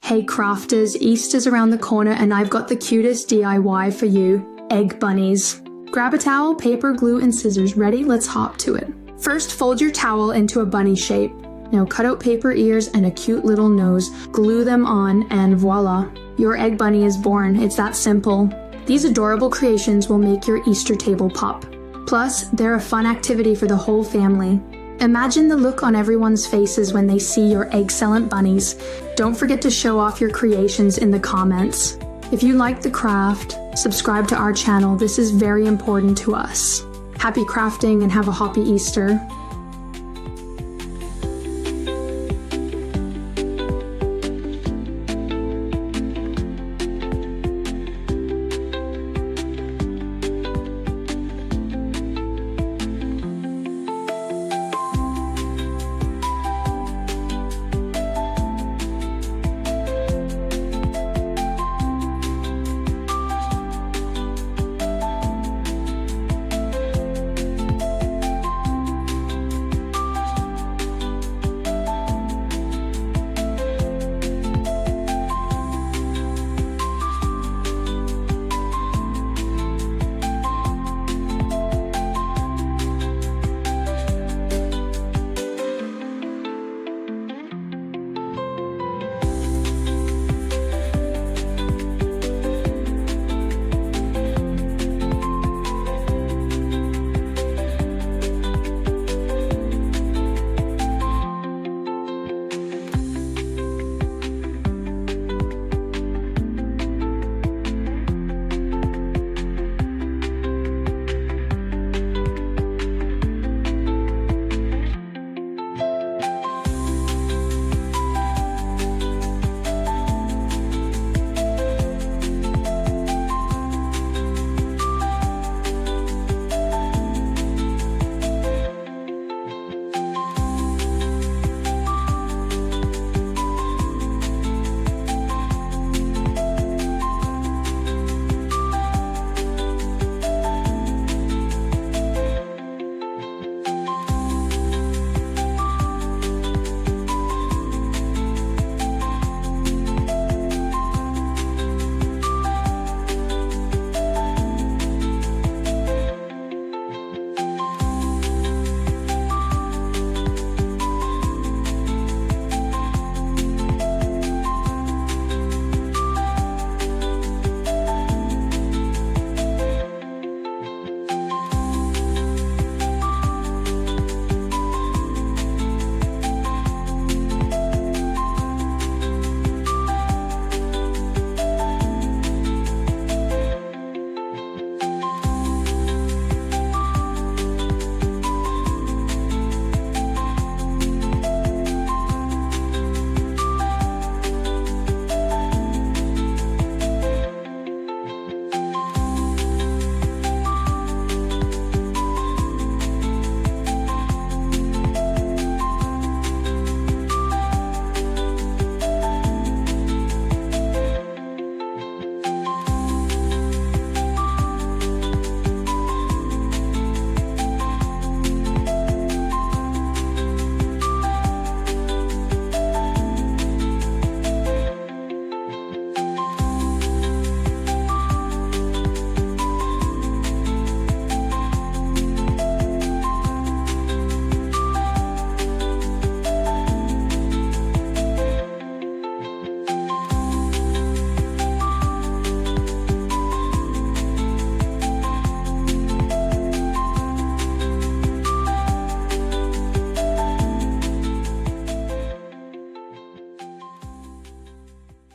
Hey crafters, Easter's around the corner and I've got the cutest DIY for you, egg bunnies. Grab a towel, paper, glue, and scissors. Ready? Let's hop to it. First, fold your towel into a bunny shape. Now cut out paper ears and a cute little nose, glue them on, and voila. Your egg bunny is born. It's that simple. These adorable creations will make your Easter table pop. Plus, they're a fun activity for the whole family. Imagine the look on everyone's faces when they see your excellent bunnies. Don't forget to show off your creations in the comments. If you like the craft, subscribe to our channel. This is very important to us. Happy crafting and have a happy Easter.